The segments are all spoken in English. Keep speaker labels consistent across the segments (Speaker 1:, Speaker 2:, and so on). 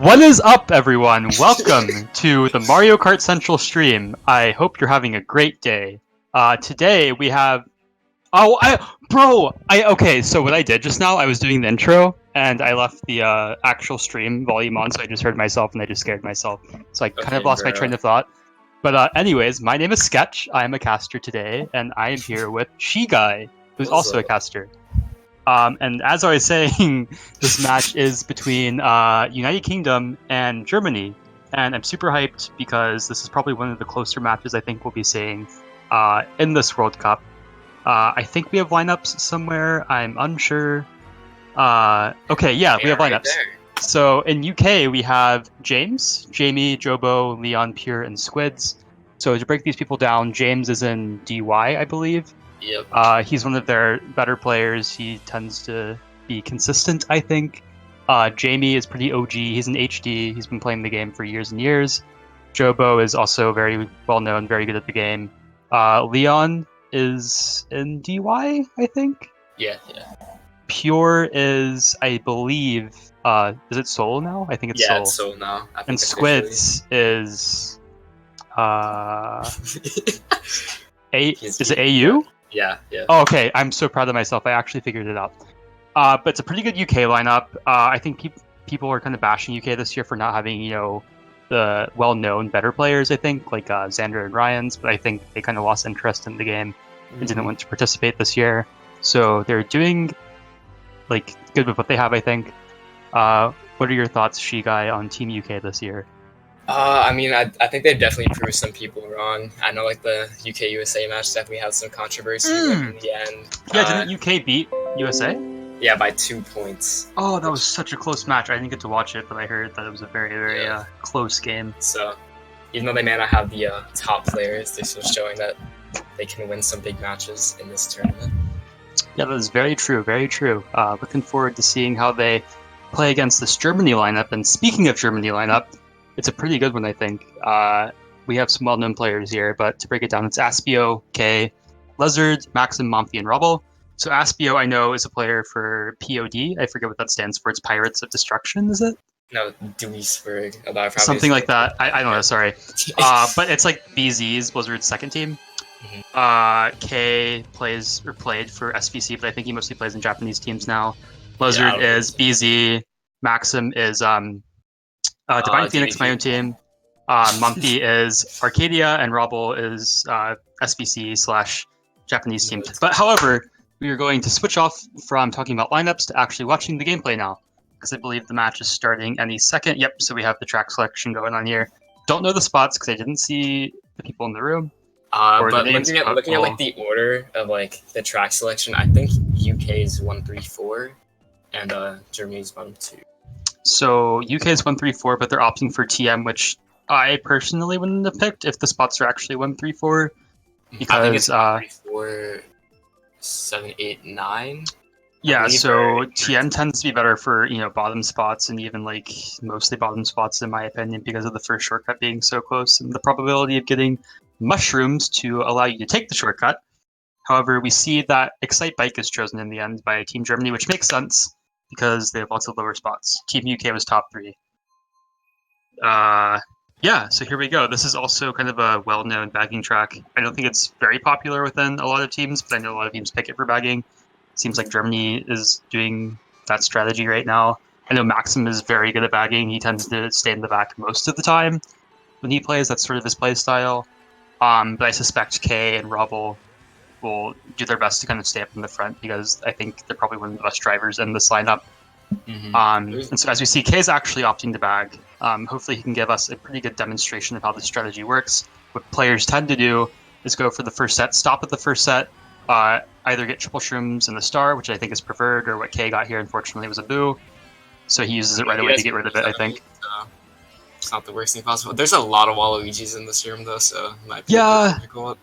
Speaker 1: What is up, everyone? Welcome to the Mario Kart Central stream. I hope you're having a great day. Today we have... Okay, so what I did just now, I was doing the intro, and I left the actual stream volume on, so I just heard myself, and I just scared myself. So I kind of lost my train of thought. But anyways, my name is Sketch. I am a caster today, and I am here with Shiiguy, who's also a caster. And as I was saying, this match is between United Kingdom and Germany, and I'm super hyped because this is probably one of the closer matches I think we'll be seeing in this World Cup. I think we have lineups somewhere. I'm unsure. Okay, yeah, we have
Speaker 2: right
Speaker 1: lineups.
Speaker 2: there.
Speaker 1: So in UK we have James, Jamie, Jobo, Leon, Pure, and Squids. So to break these people down, James is in DY, I believe.
Speaker 2: Yep.
Speaker 1: He's one of their better players. He tends to be consistent, I think. Jamie is pretty OG. He's an HD. He's been playing the game for years and years. Jobo is also very well known, very good at the game. Leon is in DY, I think.
Speaker 2: Yeah.
Speaker 1: Pure is, I believe, is it Seoul now? I think it's
Speaker 2: Yeah,
Speaker 1: Seoul.
Speaker 2: it's Seoul now. I think
Speaker 1: And Squids is, is it AU?
Speaker 2: Yeah.
Speaker 1: Oh, okay. I'm so proud of myself. I actually figured it out. But it's a pretty good UK lineup. I think people are kind of bashing UK this year for not having, the well-known better players, I think, like Xander and Ryans, but I think they kind of lost interest in the game and didn't want to participate this year. So they're doing good with what they have, I think. What are your thoughts, Shiiguy, on Team UK this year?
Speaker 2: I mean, I think they've definitely proved some people wrong. I know, like, the UK USA match definitely had some controversy in the end.
Speaker 1: Yeah, didn't UK beat USA?
Speaker 2: Yeah, by 2 points.
Speaker 1: Oh, that was such a close match. I didn't get to watch it, but I heard that it was a very, very close game.
Speaker 2: So, even though they may not have the top players, they're still showing that they can win some big matches in this tournament.
Speaker 1: Yeah, that is very true, very true. Looking forward to seeing how they play against this Germany lineup. And speaking of Germany lineup, it's a pretty good one, I think. We have some well-known players here, but to break it down, it's Aspio, K, Lizard, Maxim, Momfy, and Rubble. So Aspio, I know, is a player for POD. I forget what that stands for. It's Pirates of Destruction, is it?
Speaker 2: No, Duisburg.
Speaker 1: Something like that. I don't know, sorry. But it's like BZ's, Blizzard's second team. K played for SVC, but I think he mostly plays in Japanese teams now. Blizzard is BZ. Maxim is Divine Phoenix, my own team. Mumpy is Arcadia, and Rubble is SVC / Japanese team. But however, we are going to switch off from talking about lineups to actually watching the gameplay now, because I believe the match is starting any second. Yep, so we have the track selection going on here. Don't know the spots because I didn't see the people in the room.
Speaker 2: But looking at like the order of like the track selection, I think UK is 1, 3, 4, and Germany's 1, 2.
Speaker 1: So UK is 1, 3, 4, but they're opting for TM, which I personally wouldn't have picked if the spots are actually 1, 3, 4. Because
Speaker 2: I think it's 1, 3, 4, 7, 8, 9.
Speaker 1: Yeah, so TM tends to be better for bottom spots and even like mostly bottom spots in my opinion because of the first shortcut being so close and the probability of getting mushrooms to allow you to take the shortcut. However, we see that Excitebike is chosen in the end by Team Germany, which makes sense because they have lots of lower spots. Team UK was top 3. Yeah, so here we go. This is also kind of a well-known bagging track. I don't think it's very popular within a lot of teams, but I know a lot of teams pick it for bagging. Seems like Germany is doing that strategy right now. I know Maxim is very good at bagging. He tends to stay in the back most of the time when he plays. That's sort of his play style. But I suspect K and Rubble will do their best to kind of stay up in the front because I think they're probably one of the best drivers in this lineup. And so as we see, K is actually opting to bag. Hopefully he can give us a pretty good demonstration of how this strategy works. What players tend to do is go for the first set, stop at the first set, either get triple shrooms in the star, which I think is preferred, or what K got here, unfortunately, was a boo. So he uses it right away to get rid of it, I think.
Speaker 2: It's not the worst thing possible. There's a lot of Waluigis in this room, though, so it might be difficult.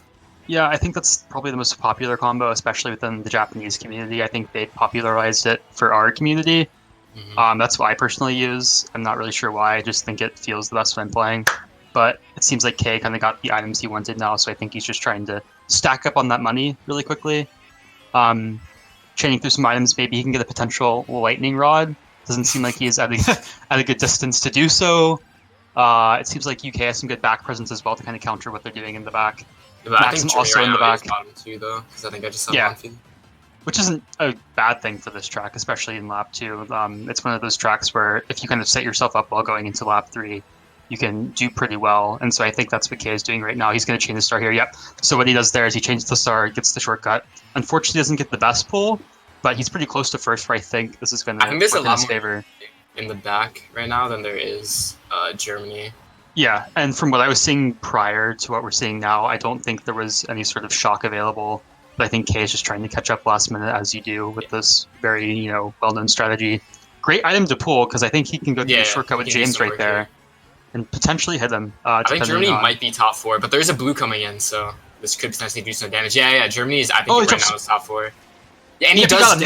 Speaker 1: Yeah, I think that's probably the most popular combo, especially within the Japanese community. I think they popularized it for our community. That's what I personally use. I'm not really sure why. I just think it feels the best when I'm playing. But it seems like K kind of got the items he wanted now, so I think he's just trying to stack up on that money really quickly. Chaining through some items, maybe he can get a potential lightning rod. Doesn't seem like he's at a good distance to do so. It seems like UK has some good back presence as well to kind of counter what they're doing in the back.
Speaker 2: Yeah, but Maxim also in the back. Bottom 2, though, because I think I just saw Monty.
Speaker 1: Which isn't a bad thing for this track, especially in lap 2. It's one of those tracks where if you kind of set yourself up well going into lap 3, you can do pretty well. And so I think that's what K is doing right now. He's going to chain the star here. Yep. So what he does there is he changes the star, gets the shortcut. Unfortunately, doesn't get the best pull, but he's pretty close to first, where I think this is going to work in his favor.
Speaker 2: In the back right now than there is Germany.
Speaker 1: Yeah, and from what I was seeing prior to what we're seeing now, I don't think there was any sort of shock available But I think K is just trying to catch up last minute, as you do with this very, well-known strategy. Great item to pull, because I think he can go through the shortcut with James right there and potentially hit him.
Speaker 2: I think Germany might be top 4, but there's a blue coming in, so this could potentially do some damage. Yeah, Germany is, I think right now is top 4. Yeah, and he does.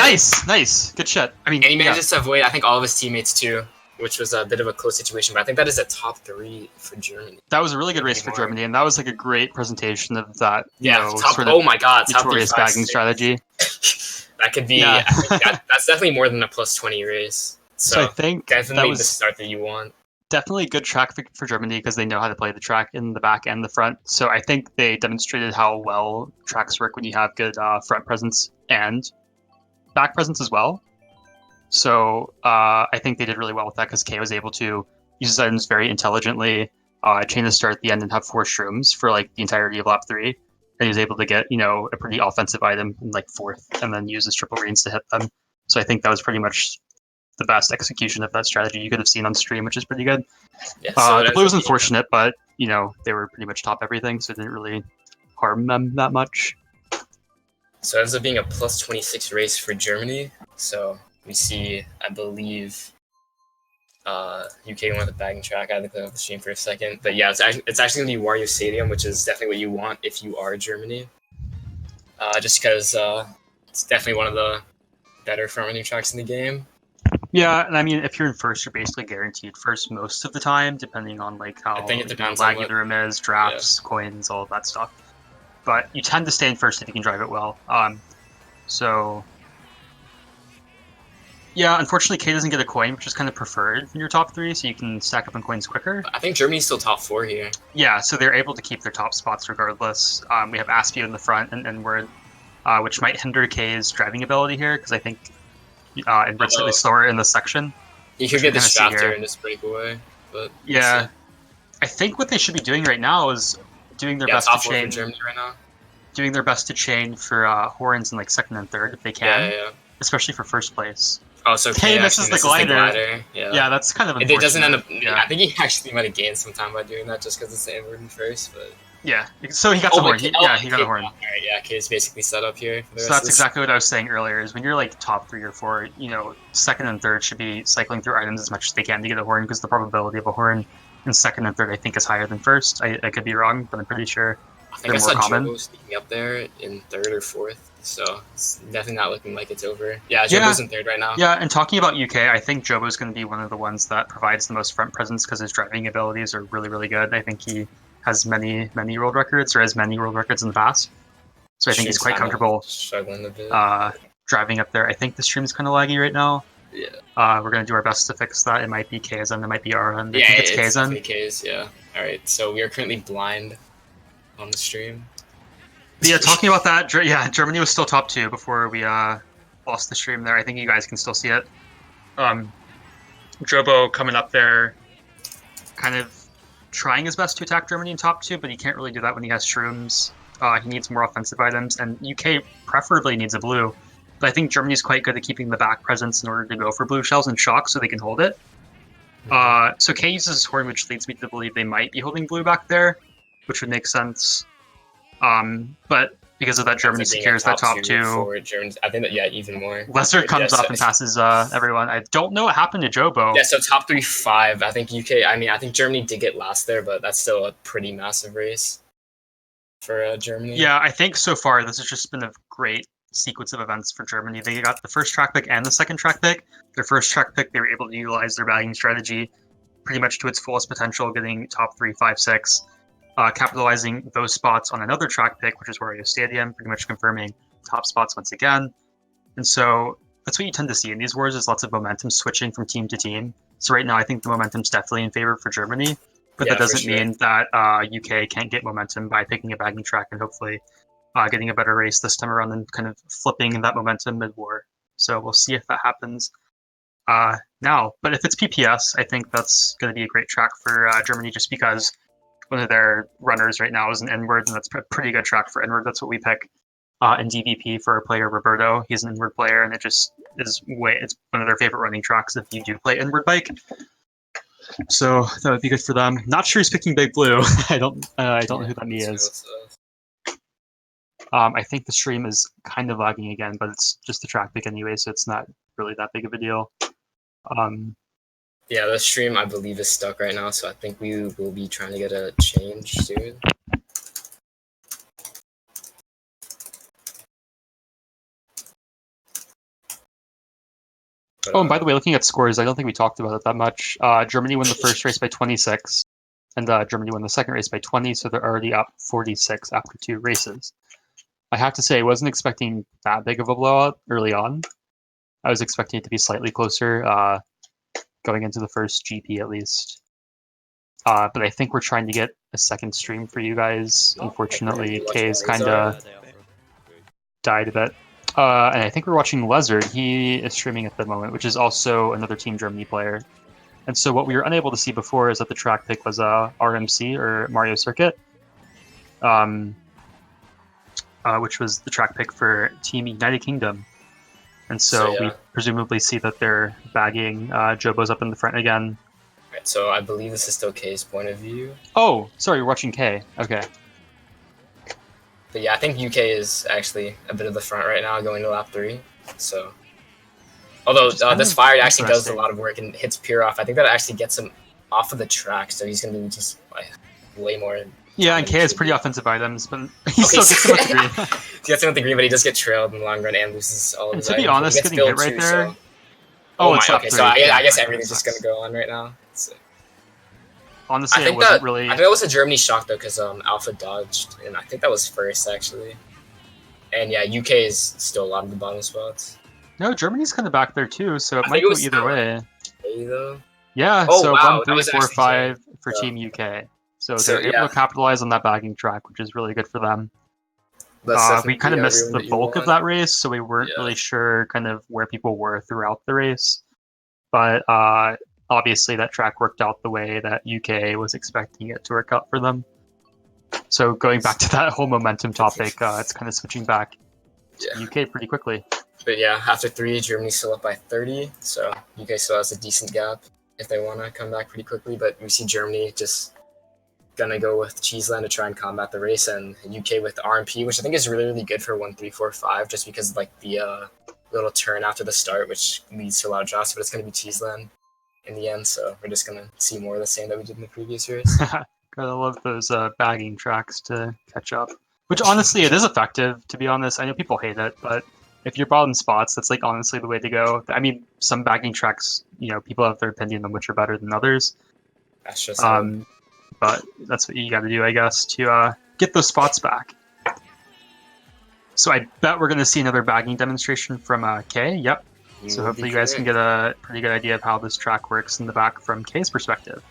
Speaker 1: Nice. Good shit. I mean,
Speaker 2: and he manages to avoid, I think, all of his teammates too, which was a bit of a close situation. But I think that is a top 3 for Germany.
Speaker 1: That was a really good race for Germany, and that was like a great presentation of that.
Speaker 2: Oh my god, top
Speaker 1: notorious bagging strategy.
Speaker 2: That could be. I think that's definitely more than a +20 race. So
Speaker 1: I think
Speaker 2: definitely the start that you want.
Speaker 1: Definitely good track for Germany because they know how to play the track in the back and the front. So I think they demonstrated how well tracks work when you have good front presence and back presence as well. So I think they did really well with that because K was able to use his items very intelligently, chain the start at the end and have 4 shrooms for like the entirety of lap 3. And he was able to get, a pretty offensive item in like 4th and then use his triple reins to hit them. So I think that was pretty much the best execution of that strategy you could have seen on stream, which is pretty good.
Speaker 2: Yeah, so
Speaker 1: the blue was unfortunate, but they were pretty much top everything, so it didn't really harm them that much.
Speaker 2: So it ends up being a +26 race for Germany. So we see, I believe, UK won the bagging track. I had to clear up the stream for a second, but yeah, it's actually gonna be Wario Stadium, which is definitely what you want if you are Germany. Just because it's definitely one of the better front running tracks in the game.
Speaker 1: Yeah, and I mean, if you're in first, you're basically guaranteed first most of the time, depending on like how laggy the room is, drafts, coins, all of that stuff. But you tend to stay in first if you can drive it well. So yeah, unfortunately, K doesn't get a coin, which is kind of preferred in your top 3, so you can stack up on coins quicker.
Speaker 2: I think Germany's still top 4 here.
Speaker 1: Yeah, so they're able to keep their top spots regardless. We have Aspio in the front and Inward, which might hinder K's driving ability here, because I think Inward's slightly slower in this section.
Speaker 2: You could get distracted in this breakaway, but
Speaker 1: yeah, I think what they should be doing right now is doing their best to chain.
Speaker 2: For Germany right now.
Speaker 1: Doing their best to chain for horns in like 2nd and 3rd if they can, especially for first place.
Speaker 2: Oh, so
Speaker 1: K misses the glider. Yeah, that's kind of unfortunate.
Speaker 2: It doesn't end up. Yeah. I think he actually might have gained some time by doing that just because it's the Inward in first, but.
Speaker 1: Yeah, so he got the horn. He got a horn.
Speaker 2: Alright, yeah, K's basically set up here.
Speaker 1: So that's exactly what I was saying earlier, is when you're like top 3 or 4, 2nd and 3rd should be cycling through items as much as they can to get a horn, because the probability of a horn in 2nd and 3rd I think is higher than first. I could be wrong, but I'm pretty sure
Speaker 2: I think I saw Jobo sneaking up there in 3rd or 4th, so it's definitely not looking like it's over. Yeah, Jobo's in 3rd right now.
Speaker 1: Yeah, and talking about UK, I think Jobo's going to be one of the ones that provides the most front presence because his driving abilities are really, really good. I think he has many world records, or has many world records in the past. So I think he's quite comfortable
Speaker 2: struggling a bit.
Speaker 1: Driving up there. I think the stream's kind of laggy right now.
Speaker 2: Yeah.
Speaker 1: We're going to do our best to fix that. It might be KSN, it might be RN.
Speaker 2: Yeah,
Speaker 1: I think
Speaker 2: it's
Speaker 1: KSN.
Speaker 2: K's, yeah. Alright, so we are currently blind on the stream.
Speaker 1: But yeah, talking about that, Germany was still top 2 before we lost the stream there. I think you guys can still see it. Jobo coming up there, kind of trying his best to attack Germany in top 2, but he can't really do that when he has shrooms. He needs more offensive items, and UK preferably needs a blue. But I think Germany's quite good at keeping the back presence in order to go for blue shells and shock so they can hold it. So K uses his horn, which leads me to believe they might be holding blue back there, which would make sense. But because of that, Germany secures that top 2.
Speaker 2: Germans, I think that, even more.
Speaker 1: Lesser comes up and passes everyone. I don't know what happened to Jobo.
Speaker 2: Yeah, so top 5. I think UK, I think Germany did get last there, but that's still a pretty massive race for Germany.
Speaker 1: Yeah, I think so far this has just been a great sequence of events for Germany. They got the first track pick and the second track pick. Their first track pick, they were able to utilize their bagging strategy pretty much to its fullest potential, getting top 3, 5, 6. Capitalizing those spots on another track pick, which is Wario Stadium, pretty much confirming top spots once again. And so that's what you tend to see in these wars, is lots of momentum switching from team to team. So right now I think the momentum's definitely in favor for Germany, but that doesn't mean that UK can't get momentum by picking a bagging track and hopefully getting a better race this time around and kind of flipping that momentum mid-war. So we'll see if that happens now. But if it's PPS, I think that's going to be a great track for Germany, just because one of their runners right now is an Inward, and that's a pretty good track for Inward. That's what we pick in DVP for our player Roberto. He's an Inward player, and it just is it's one of their favorite running tracks if you do play Inward bike. So that would be good for them. Not sure he's picking Big Blue. I don't know who that me is. I think the stream is kind of lagging again, but it's just the track pick anyway, so it's not really that big of a deal.
Speaker 2: Yeah, the stream I believe is stuck right now, so I think we will be trying to get a change soon. But,
Speaker 1: and by the way, looking at scores, I don't think we talked about it that much. Germany won the first race by 26, and Germany won the second race by 20, so they're already up 46 after 2 races. I have to say, I wasn't expecting that big of a blowout early on. I was expecting it to be slightly closer, going into the first GP at least. But I think we're trying to get a second stream for you guys. Unfortunately, Kay's kind of died a bit. And I think we're watching Lizard. He is streaming at the moment, which is also another Team Germany player. And so what we were unable to see before is that the track pick was RMC, or Mario Circuit, which was the track pick for Team United Kingdom. And so we presumably see that they're bagging Jobo's up in the front again.
Speaker 2: Right, so I believe this is still Kay's point of view.
Speaker 1: Oh, sorry, you're watching Kay. Okay.
Speaker 2: But yeah, I think UK is actually a bit of the front right now, going to lap 3. So, although this fire actually does a lot of work and hits Pure off, I think that actually gets him off of the track. So he's going to be just like, way more.
Speaker 1: Yeah, and Kay has pretty offensive items, but he still gets him with the green.
Speaker 2: He gets him with the green, but he does get trailed in the long run and loses all of his
Speaker 1: items. To be honest, getting hit right there.
Speaker 2: So... Oh my, okay, so I guess everything's just going to go on right now. So...
Speaker 1: Honestly, I think
Speaker 2: that was a Germany shock though, because Alpha dodged, and I think that was first actually. And yeah, UK is still a lot of the bottom spots.
Speaker 1: No, Germany's kind of back there too, so it might go either way.
Speaker 2: Though.
Speaker 1: Yeah,
Speaker 2: oh,
Speaker 1: so
Speaker 2: wow,
Speaker 1: 1, 3, 4, 5 for Team UK. So they're able to capitalize on that bagging track, which is really good for them. We kind of missed the bulk of that race, so we weren't really sure kind of where people were throughout the race. But obviously that track worked out the way that UK was expecting it to work out for them. So going back to that whole momentum topic, it's kind of switching back to UK pretty quickly.
Speaker 2: But yeah, after 3, Germany's still up by 30, so UK still has a decent gap if they want to come back pretty quickly. But we see Germany just gonna go with Cheeseland to try and combat the race, and UK with RMP, which I think is really, really good for 1, 3, 4, 5, just because of like the little turn after the start, which leads to a lot of drops, but it's gonna be Cheeseland in the end, so we're just gonna see more of the same that we did in the previous race.
Speaker 1: Gotta love those bagging tracks to catch up. Which honestly, it is effective, to be honest. I know people hate it, but if you're bottom spots, that's like honestly the way to go. I mean, some bagging tracks, people have their opinion on which are better than others.
Speaker 2: That's just
Speaker 1: but that's what you gotta do, I guess, to get those spots back. So I bet we're gonna see another bagging demonstration from Kay. Yep. So hopefully you guys can get a pretty good idea of how this track works in the back from Kay's perspective.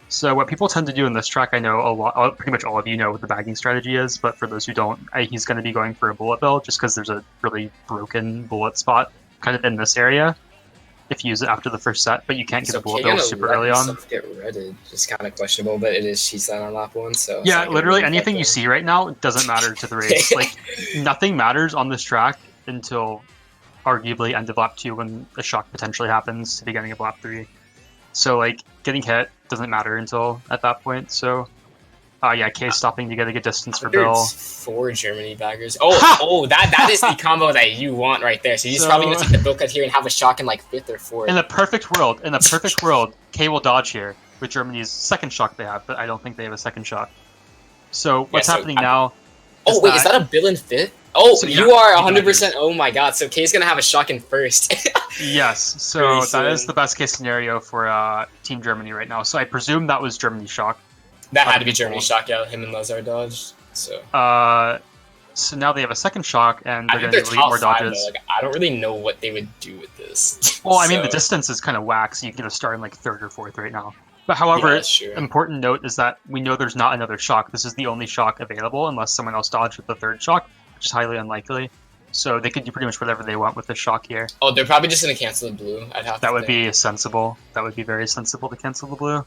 Speaker 1: So what people tend to do in this track, I know pretty much all of you know what the bagging strategy is, but for those who don't, he's going to be going for a bullet bill just because there's a really broken bullet spot kind of in this area if you use it after the first set, but you can't get a bullet bill super early on.
Speaker 2: Get redded, just kind of questionable, but it is Cheeseland on lap 1, so...
Speaker 1: Yeah, literally anything you see right now doesn't matter to the race. Like, nothing matters on this track until arguably end of lap 2 when a shock potentially happens to beginning of lap 3. So like getting hit doesn't matter until at that point. So yeah, Kay's stopping to get a good distance for Bill.
Speaker 2: 4 Germany baggers. Oh, that is the combo that you want right there. So he's probably gonna take the Bill cut here and have a shock in like 5th or 4th.
Speaker 1: In a perfect world, Kay will dodge here with Germany's second shock they have, but I don't think they have a second shock. So what's happening now?
Speaker 2: Oh wait, is that a Bill in 5th? Oh, so you are 100%. Oh my god, so Kay's gonna have a shock in 1st.
Speaker 1: Yes, so that is the best case scenario for Team Germany right now. So I presume that was Germany's shock.
Speaker 2: That had to be Germany's shock, yeah. Him and Lazar dodged. So
Speaker 1: so now they have a second shock, and they're gonna need more dodges.
Speaker 2: Like, I don't really know what they would do with this.
Speaker 1: Well, I mean, the distance is kind of whack, so you can get a start in like 3rd or 4th right now. But however, important note is that we know there's not another shock. This is the only shock available unless someone else dodged with the 3rd shock, which is highly unlikely. So they could do pretty much whatever they want with this shock here.
Speaker 2: Oh, they're probably just going to cancel the blue.
Speaker 1: That would be sensible. That would be very sensible to cancel the blue.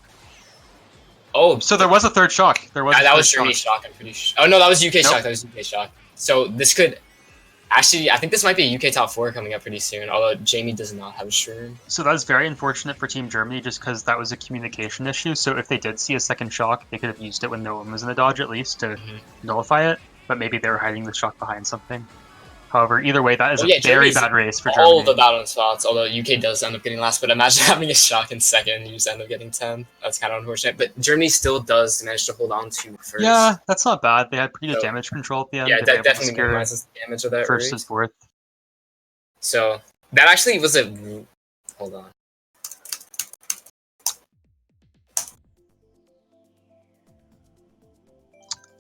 Speaker 2: Oh.
Speaker 1: So there was a 3rd shock. There was
Speaker 2: that was Germany's shock, I'm pretty sure. Oh, no, that was UK shock. That was UK shock. So this could... Actually, I think this might be a UK top 4 coming up pretty soon, although Jamie does not have a stream.
Speaker 1: So that's very unfortunate for Team Germany just because that was a communication issue. So if they did see a second shock, they could have used it when no one was in the dodge at least to nullify it. but maybe they were hiding the shock behind something. However, either way, that is a very
Speaker 2: Germany's
Speaker 1: bad race for
Speaker 2: all
Speaker 1: Germany.
Speaker 2: the bottom spots, although UK does end up getting last, but imagine having a shock in second and you just end up getting 10. That's kind of unfortunate, but Germany still does manage to hold on to first.
Speaker 1: Yeah, that's not bad. They had pretty good
Speaker 2: So,
Speaker 1: damage control at the end.
Speaker 2: Yeah,
Speaker 1: They were
Speaker 2: that
Speaker 1: able to
Speaker 2: definitely
Speaker 1: secure
Speaker 2: minimizes the damage of that
Speaker 1: first
Speaker 2: race.
Speaker 1: and fourth.
Speaker 2: So, that actually was a... Hold on.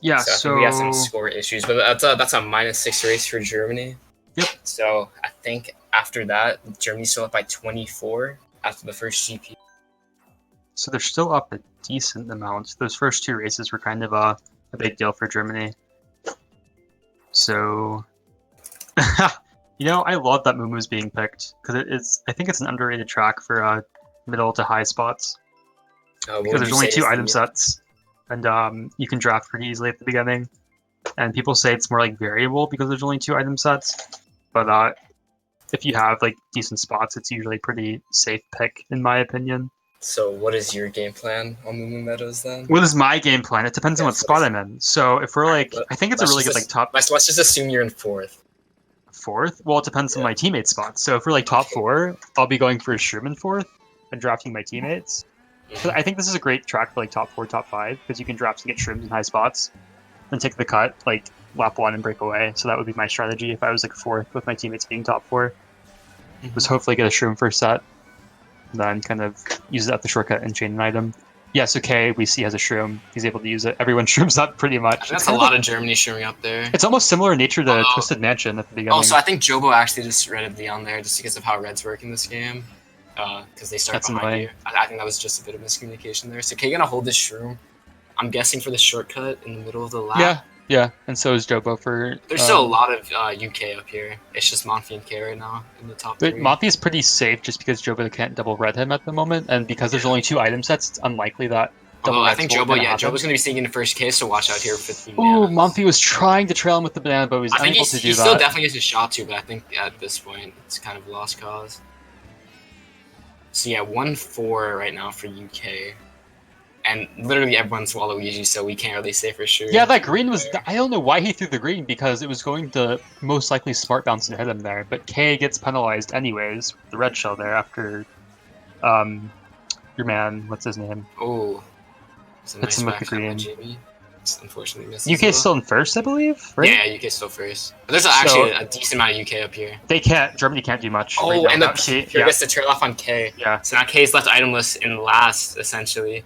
Speaker 1: Yeah,
Speaker 2: so I think we had some score issues, but that's a -6 race for Germany.
Speaker 1: Yep.
Speaker 2: So I think after that, Germany's still up by 24 after the first GP.
Speaker 1: So they're still up a decent amount. Those first two races were kind of a big deal for Germany. So, you know, I love that Moo Moo's being picked because I think it's an underrated track for middle to high spots. Because there's only 2 item sets, and you can draft pretty easily at the beginning. And people say it's more like variable because there's only 2 item sets, but if you have like decent spots, it's usually a pretty safe pick in my opinion.
Speaker 2: So what is your game plan on Moo Moo Meadows then?
Speaker 1: What is my game plan? It depends on what spot I'm in. So if we're like, I think it's a really good like top.
Speaker 2: Let's just assume you're in 4th.
Speaker 1: 4th? Well, it depends on my teammates' spots. So if we're like top 4, I'll be going for a shroom in 4th and drafting my teammates. So I think this is a great track for like top 4, top 5 because you can draft to get shrooms in high spots, and take the cut like lap 1 and break away. So that would be my strategy if I was like 4th with my teammates being top 4. Was hopefully get a shroom first set, then kind of use it at the shortcut and chain an item. Yeah, so K we see has a shroom. He's able to use it. Everyone shrooms up pretty much.
Speaker 2: That's a lot of Germany shrooming up there.
Speaker 1: It's almost similar in nature to Twisted Mansion at the beginning.
Speaker 2: Oh, so I think Jobo actually just redded Leon there just because of how reds work in this game. Because they start behind you. I think that was just a bit of miscommunication there. So K gonna hold this shroom. I'm guessing for the shortcut in the middle of the lap.
Speaker 1: Yeah, and so is Jobo for...
Speaker 2: There's still a lot of UK up here. It's just Monfi and K right now in the top 3.
Speaker 1: Monfi's pretty safe just because Jobo can't double red him at the moment, and because there's only 2 item sets, it's unlikely that double
Speaker 2: I think Jobo's gonna be sneaking in first K, so watch out here for 15 bananas.
Speaker 1: Ooh, Monfi was trying to trail him with the banana, but was unable to do that.
Speaker 2: He still definitely has a shot to, but I think at this point, it's kind of a lost cause. So yeah, 1-4 right now for UK. And literally everyone's Waluigi, so we can't really say for sure. Yeah,
Speaker 1: that green was... I don't know why he threw the green, because it was going to most likely smart bounce and hit him there. But K gets penalized anyways, with the red shell there, after... your man, what's his name?
Speaker 2: Oh.
Speaker 1: Hits him with the green.
Speaker 2: Unfortunately misses.
Speaker 1: UK's still in first, I believe, right?
Speaker 2: Yeah, UK's still first. But there's actually a decent amount of UK up here.
Speaker 1: Germany can't do much.
Speaker 2: Oh, right, and here gets the trail off on K.
Speaker 1: Yeah.
Speaker 2: So now K's left itemless in last, essentially.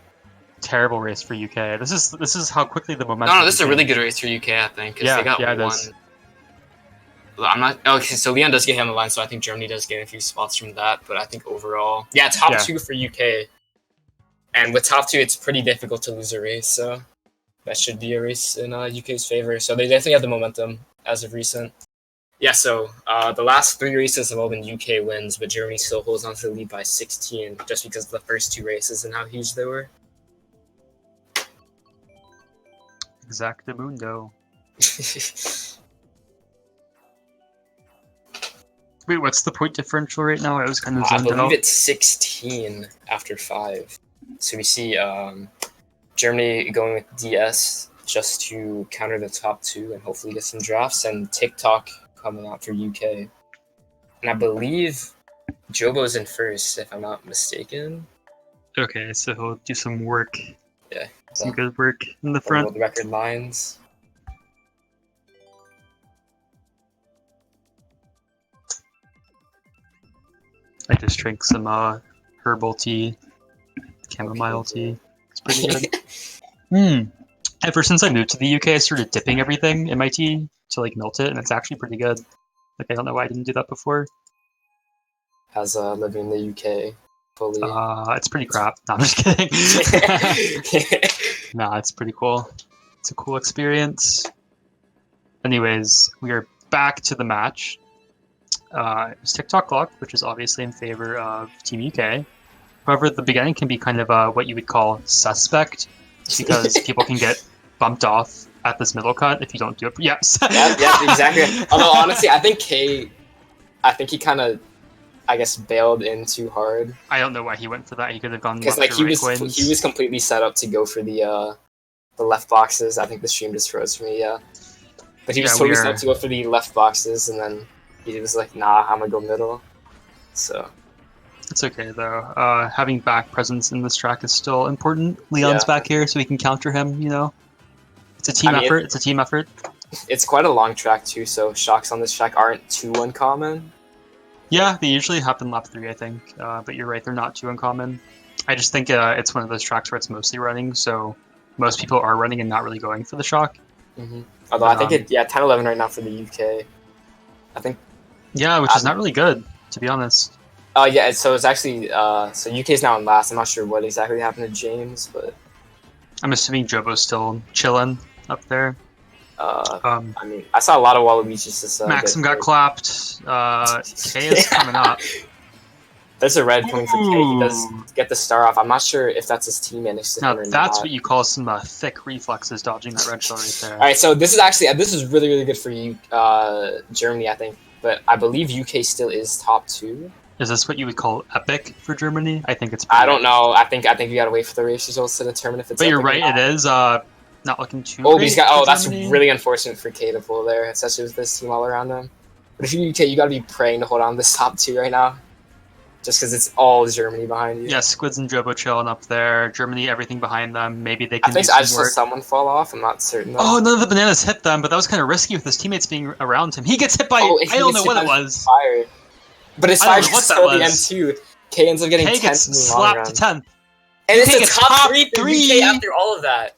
Speaker 1: Terrible race for UK. This is how quickly the momentum.
Speaker 2: No, this is a really good race for UK, I think. Because they got one. I'm not. Okay, so Leon does get hit on the line, so I think Germany does get a few spots from that. But I think overall, top 2 for UK. And with top 2, it's pretty difficult to lose a race. So that should be a race in UK's favor. So they definitely have the momentum as of recent. Yeah. So the last 3 races have all been UK wins, but Germany still holds on to the lead by 16, just because of the first 2 races and how huge they were.
Speaker 1: Exactamundo. Wait, what's the point differential right now? I was kind of zoned out.
Speaker 2: I believe it's 16 after 5. So we see Germany going with DS just to counter the top 2 and hopefully get some drafts, and Tick-Tock coming out for UK. And I believe Jobo's in first, if I'm not mistaken.
Speaker 1: Okay, so he'll do some work.
Speaker 2: Yeah.
Speaker 1: Some good work in the front.
Speaker 2: World record lines.
Speaker 1: I just drank some herbal tea, chamomile tea. It's pretty good. Ever since I moved to the UK, I started dipping everything in my tea to like melt it, and it's actually pretty good. Like I don't know why I didn't do that before.
Speaker 2: How's living in the UK? Fully.
Speaker 1: It's pretty crap. No, I'm just kidding. Nah, it's pretty cool. It's a cool experience. Anyways, we are back to the match. It was Tick-Tock Clock, which is obviously in favor of Team UK. However, the beginning can be kind of what you would call suspect, because people can get bumped off at this middle cut if you don't do it. Yes.
Speaker 2: Yeah, exactly. Although honestly, I think he kind of, I guess, bailed in too hard.
Speaker 1: I don't know why he went for that. He could have gone
Speaker 2: because like he was completely set up to go for the left boxes. I think the stream just froze for me. Yeah. But he was
Speaker 1: Yeah,
Speaker 2: totally
Speaker 1: we
Speaker 2: set
Speaker 1: are-
Speaker 2: up to go for the left boxes, and then he was like, nah, I'm gonna go middle. So,
Speaker 1: It's okay though. Having back presence in this track is still important. Leon's
Speaker 2: Yeah.
Speaker 1: back here, so we can counter him. You know, it's a team
Speaker 2: I mean,
Speaker 1: effort. It's a team effort.
Speaker 2: it's quite a long track too, so shocks on this track aren't too uncommon.
Speaker 1: Yeah, they usually happen lap 3, I think. But you're right, they're not too uncommon. I just think it's one of those tracks where it's mostly running, so most people are running and not really going for the shock.
Speaker 2: Although I think 10-11 right now for the UK. I think.
Speaker 1: Yeah, which is not really good, to be honest.
Speaker 2: Oh yeah, so it's actually so UK's now in last. I'm not sure what exactly happened to James, but
Speaker 1: I'm assuming Jobo's still chilling up there.
Speaker 2: I mean, I saw a lot of Waluigi's just.
Speaker 1: Maxim got clapped. K is coming up.
Speaker 2: There's a red coming for K. He does get the star off. I'm not sure if that's his teammate next to
Speaker 1: Now
Speaker 2: him or
Speaker 1: that's
Speaker 2: not.
Speaker 1: what you call some thick reflexes, dodging that red shell right there.
Speaker 2: All right, so this is really really good for you, Germany, I think. But I believe UK still is top 2.
Speaker 1: Is this what you would call epic for Germany? I think it's.
Speaker 2: I don't know. I think you gotta wait for the race results to determine if it's.
Speaker 1: But you're
Speaker 2: epic or
Speaker 1: right.
Speaker 2: not.
Speaker 1: It is not looking too.
Speaker 2: Oh,
Speaker 1: great
Speaker 2: he's got.
Speaker 1: for
Speaker 2: Oh, that's
Speaker 1: Germany.
Speaker 2: really unfortunate for K to pull there, especially with this team all around him. But if you're UK, you gotta be praying to hold on to this top 2 right now, just because it's all Germany behind you.
Speaker 1: Yeah, Squids and Jobo chilling up there. Germany, everything behind them. Maybe they can.
Speaker 2: I think
Speaker 1: do
Speaker 2: I
Speaker 1: some
Speaker 2: just saw
Speaker 1: work.
Speaker 2: someone fall off. I'm not certain. Though.
Speaker 1: Oh, none of the bananas hit them, but that was kind of risky with his teammates being around him. He gets hit by. I don't know what it was.
Speaker 2: Fire. But his
Speaker 1: I
Speaker 2: fire
Speaker 1: don't know what
Speaker 2: just
Speaker 1: that
Speaker 2: killed the
Speaker 1: was.
Speaker 2: M2. K ends up getting
Speaker 1: K
Speaker 2: 10th
Speaker 1: gets
Speaker 2: in the long
Speaker 1: slapped
Speaker 2: run.
Speaker 1: to 10th.
Speaker 2: And it's
Speaker 1: K
Speaker 2: a
Speaker 1: gets
Speaker 2: top
Speaker 1: top
Speaker 2: 3 for
Speaker 1: three.
Speaker 2: UK after all of that.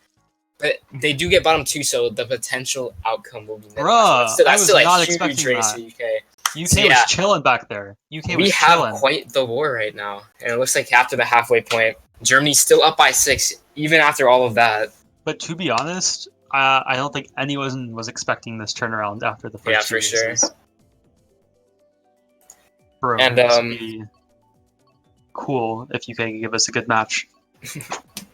Speaker 2: But they do get bottom 2, so the potential outcome will be negative.
Speaker 1: Bruh,
Speaker 2: That's
Speaker 1: I was
Speaker 2: still
Speaker 1: not
Speaker 2: a huge
Speaker 1: expecting
Speaker 2: race
Speaker 1: that.
Speaker 2: for UK.
Speaker 1: UK
Speaker 2: So, yeah.
Speaker 1: was chilling back there. UK
Speaker 2: We
Speaker 1: was
Speaker 2: have
Speaker 1: chilling.
Speaker 2: quite the war right now. And it looks like after the halfway point, Germany's still up by 6, even after all of that.
Speaker 1: But to be honest, I don't think anyone was expecting this turnaround after the first
Speaker 2: Yeah,
Speaker 1: two
Speaker 2: for sure.
Speaker 1: races. Bro,
Speaker 2: And,
Speaker 1: this would be cool if UK could give us a good match.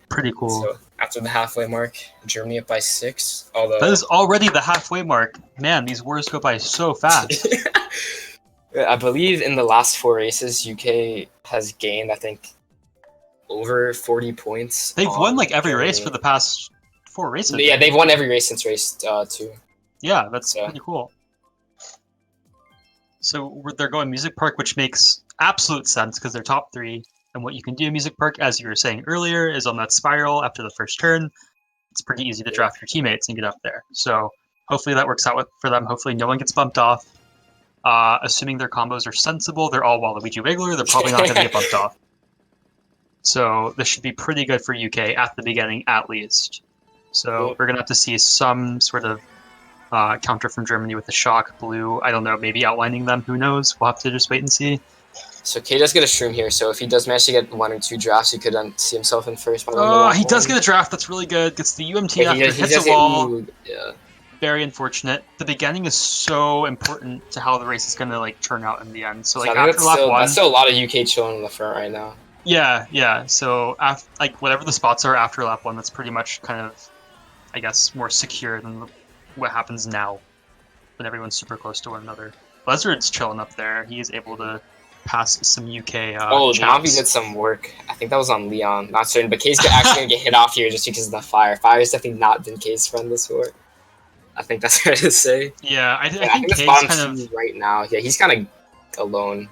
Speaker 1: Pretty cool.
Speaker 2: So after the halfway mark, Germany up by 6. Although
Speaker 1: That is already the halfway mark. Man, these wars go by so fast.
Speaker 2: I believe in the last 4 races, UK has gained, I think, over 40 points.
Speaker 1: They've won
Speaker 2: on
Speaker 1: like every race
Speaker 2: Germany.
Speaker 1: for the past 4 races.
Speaker 2: Yeah, they've won every race since race 2.
Speaker 1: Yeah, that's
Speaker 2: So.
Speaker 1: pretty cool. So they're going Music Park, which makes absolute sense because they're top 3. And what you can do in Music Park, as you were saying earlier, is on that spiral after the first turn. It's pretty easy to draft your teammates and get up there. So hopefully that works out for them. Hopefully no one gets bumped off. Assuming their combos are sensible, they're all Waluigi Wiggler. They're probably not going to get bumped off. So this should be pretty good for UK at the beginning, at least. So we're going to have to see some sort of counter from Germany with the shock blue. I don't know, maybe outlining them. Who knows? We'll have to just wait and see.
Speaker 2: So K does get a shroom here, so if he does manage to get 1 or 2 drafts, he could then see himself in first.
Speaker 1: Oh, he does get a draft. That's really good. Gets the UMT after hits a wall.
Speaker 2: Yeah.
Speaker 1: Very unfortunate. The beginning is so important to how the race is going to like turn out in the end. So like
Speaker 2: I think
Speaker 1: after lap 1,
Speaker 2: that's still a lot of UK chilling in the front right now.
Speaker 1: yeah. So like whatever the spots are after lap 1, that's pretty much kind of, I guess, more secure than what happens now when everyone's super close to one another. Buzzard's chilling up there. He is able to pass some UK.
Speaker 2: Navi did some work. I think that was on Leon. Not certain, but K's actually gonna get hit off here just because of the fire. Fire has definitely not been K's friend this war. I think that's fair to say.
Speaker 1: Yeah, I think
Speaker 2: it's
Speaker 1: K's
Speaker 2: bottom
Speaker 1: kind of
Speaker 2: 2 right now. Yeah, he's kind of alone.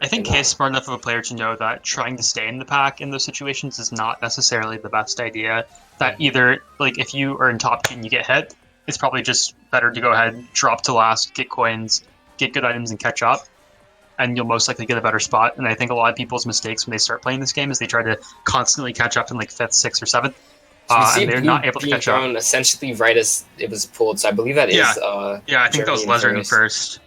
Speaker 1: I think K's smart enough of a player to know that trying to stay in the pack in those situations is not necessarily the best idea. That either, like, if you are in top 2 and you get hit, it's probably just better to go ahead, drop to last, get coins, get good items, and catch up. And you'll most likely get a better spot. And I think a lot of people's mistakes when they start playing this game is they try to constantly catch up in like 5th, 6th, or 7th. And they're not able to catch up.
Speaker 2: Essentially right as it was pulled. So I believe that is.
Speaker 1: Yeah, I think that was Lezard in first.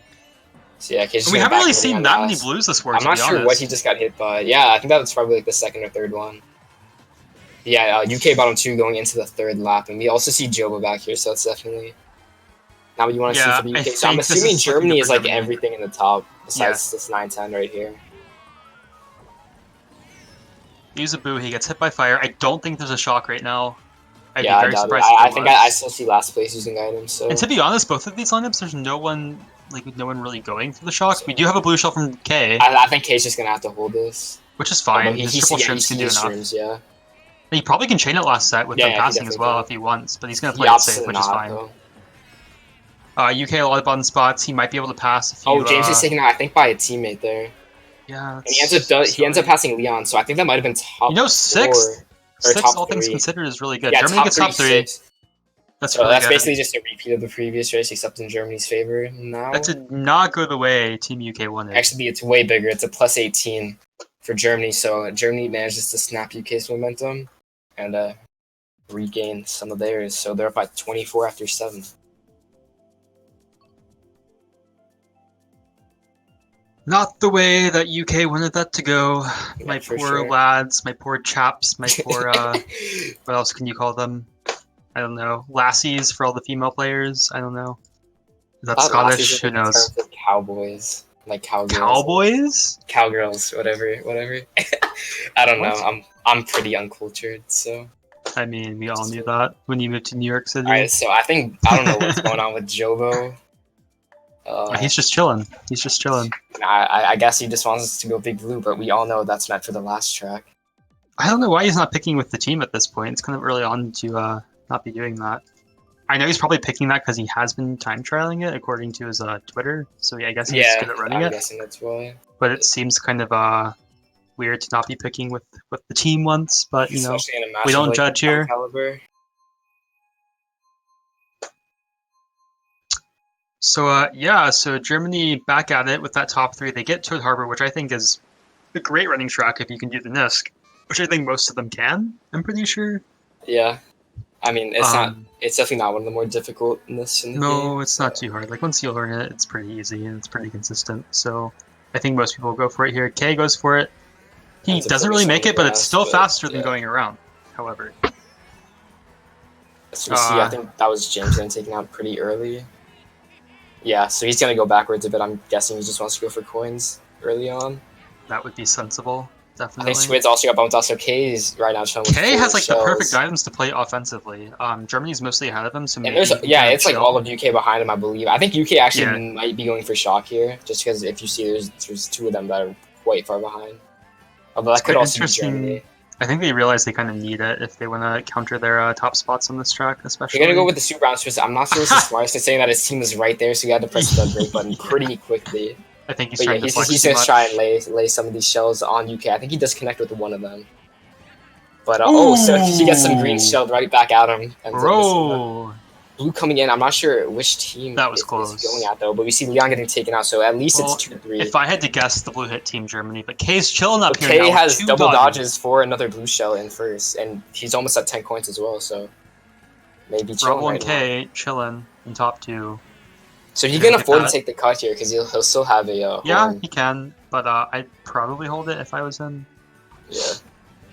Speaker 2: So yeah,
Speaker 1: we haven't really seen that many blues this war.
Speaker 2: I'm not sure what he just got hit by. Yeah, I think that was probably like the 2nd or 3rd one. Yeah, UK bottom 2 going into the 3rd lap, and we also see Joba back here, so that's definitely not what you want to see for the UK. So I'm assuming Germany is like everything in the top besides this 9-10 right here.
Speaker 1: Use a boo, he gets hit by fire. I don't think there's a shock right now.
Speaker 2: I doubt it. I think I still see last place using items. So.
Speaker 1: And to be honest, both of these lineups, there's no one really going for the shock. We do have a blue shell from K.
Speaker 2: I think K's just gonna have to hold this,
Speaker 1: which is fine. His triple shrooms can do enough.
Speaker 2: Shrooms, yeah.
Speaker 1: He probably can chain it last set with them passing as well if he wants, but he's gonna play it safe, which is fine. UK a lot of button spots. He might be able to pass a few.
Speaker 2: Oh, James is taken out, I think, by a teammate there.
Speaker 1: Yeah,
Speaker 2: and he ends up passing Leon, so I think that might have been top.
Speaker 1: You know, sixth,
Speaker 2: top
Speaker 1: all things
Speaker 2: three.
Speaker 1: considered, is really good.
Speaker 2: Yeah,
Speaker 1: Germany gets top 3. That's really good.
Speaker 2: Basically just a repeat of the previous race, except in Germany's favor. Now
Speaker 1: that did not go the way Team UK wanted.
Speaker 2: Actually, it's way bigger. It's a plus 18 for Germany. So Germany manages to snap UK's momentum and regain some of theirs. So they're up by 24 after 7.
Speaker 1: Not the way that UK wanted that to go.
Speaker 2: Yeah,
Speaker 1: my poor lads, my poor chaps, my poor, what else can you call them? I don't know. Lassies for all the female players? I don't know. Is that Scottish? Who knows?
Speaker 2: Cowboys. Like cowgirls.
Speaker 1: Cowboys?
Speaker 2: Cowgirls, whatever. I don't know. I'm pretty uncultured, so.
Speaker 1: I mean, we all knew that when you moved to New York City.
Speaker 2: Alright, so I don't know what's going on with Jobo.
Speaker 1: He's just chilling. He's just chilling.
Speaker 2: I guess he just wants us to go big blue, but we all know that's meant for the last track.
Speaker 1: I don't know why he's not picking with the team at this point. It's kind of early on to not be doing that. I know he's probably picking that because he has been time trialing it, according to his Twitter. So I guess he's good at running it.
Speaker 2: I'm guessing that's why.
Speaker 1: But it seems kind of weird to not be picking with the team once. But you know, we don't judge here.
Speaker 2: Caliber.
Speaker 1: So so Germany back at it with that top 3. They get Toad Harbor, which I think is a great running track if you can do the Nisk, which I think most of them can. I'm pretty sure.
Speaker 2: Yeah, I mean it's not. It's definitely not one of the more difficult Nisks in the game.
Speaker 1: No, it's not too hard. Like once you learn it, it's pretty easy and it's pretty consistent. So I think most people go for it here. K goes for it. He doesn't really make it, but it's still faster than going around. However.
Speaker 2: So we see, I think that was James getting taken out pretty early. Yeah, so he's going to go backwards a bit. I'm guessing he just wants to go for coins early on.
Speaker 1: That would be sensible, definitely.
Speaker 2: I think Squid's also got bumped off, so K is right now showing
Speaker 1: K has like the perfect items to play offensively. Germany's mostly ahead of him, so maybe
Speaker 2: it's like all of UK behind him, I believe. I think UK actually might be going for shock here, just because if you see there's 2 of them that are quite far behind. Although that could also be Germany.
Speaker 1: I think they realize they kind of need it if they want to counter their top spots on this track, especially.
Speaker 2: They're going to go with the super round. I'm not sure it's the smartest in saying that his team is right there, so he had to press the brake button pretty quickly.
Speaker 1: I think he's trying to flex
Speaker 2: he's going to try and lay some of these shells on UK. I think he does connect with one of them. But, so he gets some green shell right back at him.
Speaker 1: Bro!
Speaker 2: Blue coming in. I'm not sure which team
Speaker 1: that was close.
Speaker 2: Going at, though. But we see Leon getting taken out, so at least it's 2-3.
Speaker 1: If I had to guess, the blue hit Team Germany. But K's chilling up here
Speaker 2: K
Speaker 1: now
Speaker 2: has double dodges for another blue shell in first. And he's almost at 10 coins as well, so maybe chilling right
Speaker 1: K chilling in top 2.
Speaker 2: So he can afford to take the cut here, because he'll still have a
Speaker 1: yeah, he can. But I'd probably hold it if I was him.
Speaker 2: Yeah.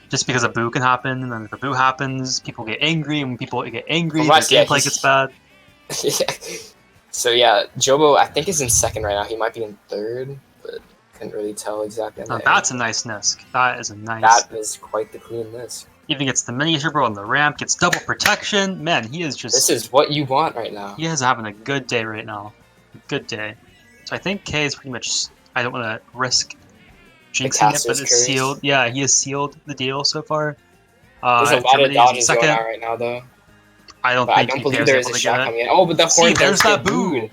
Speaker 1: Just because a boo can happen, and then if a boo happens, people get angry, and when people get angry, the gameplay gets bad.
Speaker 2: Yeah. So yeah, Jobo I think is in 2nd right now. He might be in 3rd, but couldn't really tell exactly.
Speaker 1: That's a nice Nisk. That is a nice.
Speaker 2: That is quite the clean Nisk.
Speaker 1: Even gets the mini turbo on the ramp, gets double protection. Man, he is just.
Speaker 2: This is what you want right now.
Speaker 1: He is having a good day right now. A good day. So I think K is pretty much. I don't want to risk jinxing it, but it's sealed. Yeah, he has sealed the deal so far.
Speaker 2: There's a lot of dodges going on right now, though.
Speaker 1: I don't believe there is a shot coming in.
Speaker 2: Oh, but the horn
Speaker 1: there's that boo.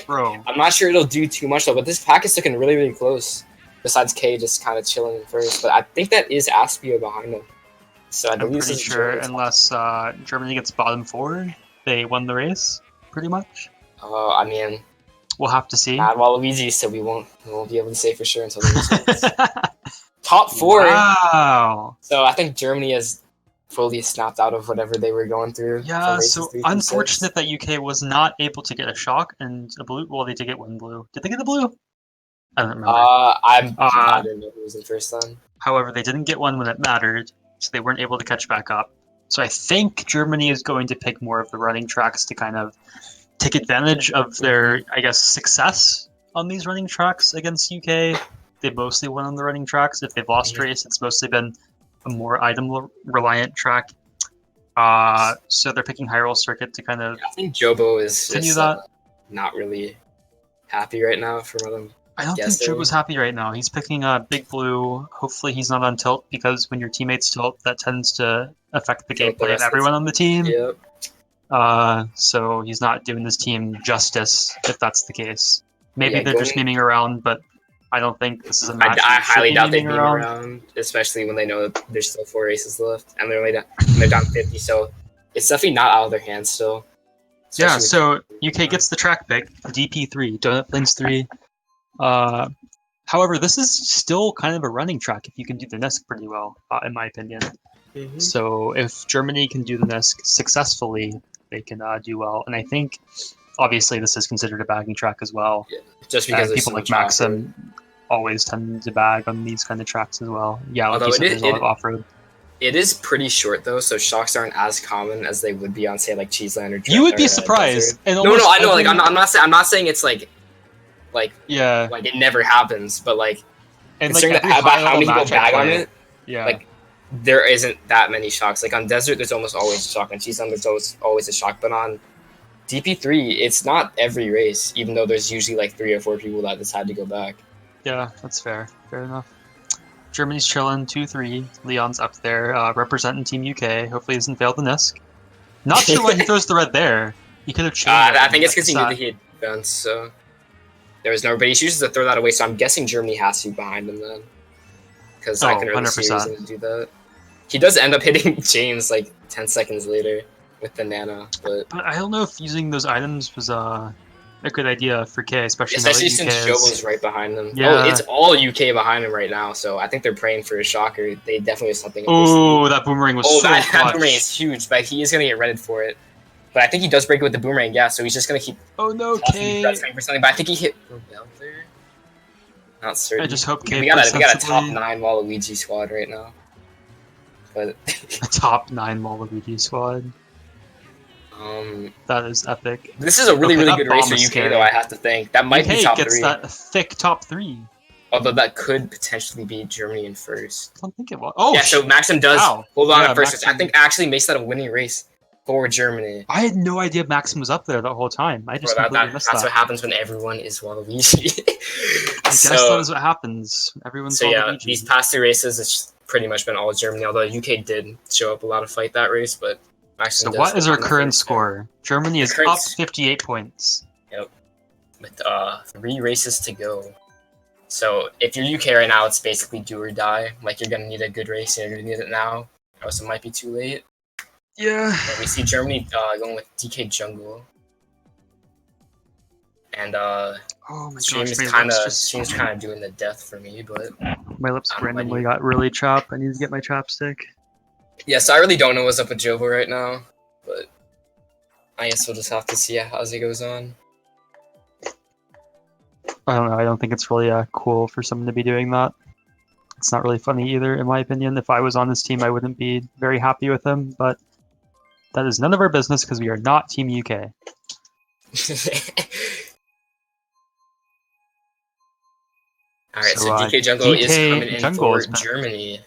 Speaker 1: Bro.
Speaker 2: I'm not sure it'll do too much, though, but this pack is looking really, really close. Besides K just kind of chilling in first. But I think that is Aspia behind him. So I'm pretty
Speaker 1: sure, unless Germany gets bottom 4, they won the race, pretty much.
Speaker 2: I mean...
Speaker 1: We'll have to see.
Speaker 2: Waluigi, so we won't be able to say for sure until the results. Top 4!
Speaker 1: Wow!
Speaker 2: So I think Germany has fully snapped out of whatever they were going through.
Speaker 1: Yeah, so unfortunate that UK was not able to get a shock and a blue. Well, they did get 1 blue. Did they get a blue? I don't remember.
Speaker 2: I didn't know who was in first then.
Speaker 1: However, they didn't get 1 when it mattered, so they weren't able to catch back up. So I think Germany is going to pick more of the running tracks to kind of take advantage of their, I guess, success on these running tracks against UK. They mostly won on the running tracks. If they've lost race, it's mostly been a more item-reliant track. So they're picking High Roll Circuit to kind of
Speaker 2: I think Jobo is just, not really happy right now from what I'm
Speaker 1: I don't think Jobo's happy right now. He's picking Big Blue. Hopefully he's not on tilt, because when your teammates tilt, that tends to affect the gameplay of everyone on the team.
Speaker 2: Yep.
Speaker 1: So he's not doing this team justice, if that's the case. Maybe
Speaker 2: Yeah,
Speaker 1: they're just memeing around, but I don't think this is a match.
Speaker 2: I highly doubt they'd
Speaker 1: meme
Speaker 2: meme around, especially when they know that there's still 4 races left, and they're down 50, so it's definitely not out of their hands still.
Speaker 1: Yeah, so UK gets the track pick, DP3, Donut Plains 3. However, this is still kind of a running track if you can do the NESC pretty well, in my opinion. So if Germany can do the NESC successfully, they can do well. And I think, obviously, this is considered a bagging track as well.
Speaker 2: Yeah, just because
Speaker 1: people like Maxim always tend to bag on these kind of tracks as well. Yeah,
Speaker 2: although
Speaker 1: like you said, there's a lot of off-road.
Speaker 2: It is pretty short though, so shocks aren't as common as they would be on, say, like Cheeseland or.
Speaker 1: You would be surprised.
Speaker 2: No, I know. Like, I'm not saying it's like
Speaker 1: yeah,
Speaker 2: like it never happens, but like,
Speaker 1: and
Speaker 2: considering
Speaker 1: like
Speaker 2: about how many people bag on it,
Speaker 1: yeah,
Speaker 2: like there isn't that many shocks. Like on desert, there's almost always a shock. On Cheeseland, there's always a shock. But on DP3, it's not every race, even though there's usually like 3 or 4 people that decide to go back.
Speaker 1: Yeah, that's fair. Fair enough. Germany's chilling 2-3. Leon's up there, representing Team UK. Hopefully he doesn't fail the NESC. Not sure why he throws the red there. He could have changed.
Speaker 2: I think it's because he knew that he had defense, so there was no. But he chooses to throw that away, so I'm guessing Germany has to be behind him then. Because I can really see a reason to do that. He does end up hitting James like 10 seconds later with the Nana, but
Speaker 1: I don't know if using those items was a good idea for K, especially
Speaker 2: since Jobo's right behind them.
Speaker 1: Yeah.
Speaker 2: Oh, it's all UK behind him right now, so I think they're praying for a shocker. They definitely have something.
Speaker 1: Oh, that boomerang was so clutch.
Speaker 2: That boomerang is huge, but he is going to get redded for it. But I think he does break it with the boomerang, yeah, so he's just going to keep...
Speaker 1: Oh no, K!
Speaker 2: For something, but I think he hit Rebel there. Not certain.
Speaker 1: I just hope K
Speaker 2: we got a top 9 Waluigi squad right now. But
Speaker 1: a top 9 Waluigi squad. That is epic.
Speaker 2: This is a really good race for UK, though, I have to think. That might be top 3.
Speaker 1: Gets that thick top 3.
Speaker 2: Although that could potentially be Germany in first.
Speaker 1: I don't think it was. Oh,
Speaker 2: yeah, so Maxim does hold on at first.
Speaker 1: Maxim.
Speaker 2: I think actually makes that a winning race for Germany.
Speaker 1: I had no idea Maxim was up there the whole time. I just completely missed that.
Speaker 2: That's what happens when everyone is Waluigi.
Speaker 1: I guess that is what happens. Everyone's Waluigi.
Speaker 2: Yeah, these past 2 races, it's pretty much been all Germany, although UK did show up a lot of fight that race, but Maxim
Speaker 1: so what is our current score? Germany is up 58 points.
Speaker 2: Yep. With 3 races to go. So if you're UK right now, it's basically do or die. Like, you're going to need a good race, and you're going to need it now, or else it might be too late.
Speaker 1: Yeah.
Speaker 2: But we see Germany going with DK Jungle. And
Speaker 1: oh my
Speaker 2: Stream's kind of doing the death for me, but
Speaker 1: my lips randomly got really chapped. I need to get my chapstick.
Speaker 2: Yeah, so I really don't know what's up with Jovo right now, but I guess we'll just have to see how it goes on.
Speaker 1: I don't know. I don't think it's really cool for someone to be doing that. It's not really funny either, in my opinion. If I was on this team, I wouldn't be very happy with him, but that is none of our business because we are not Team UK.
Speaker 2: Alright, so DK Jungle is coming in for Germany.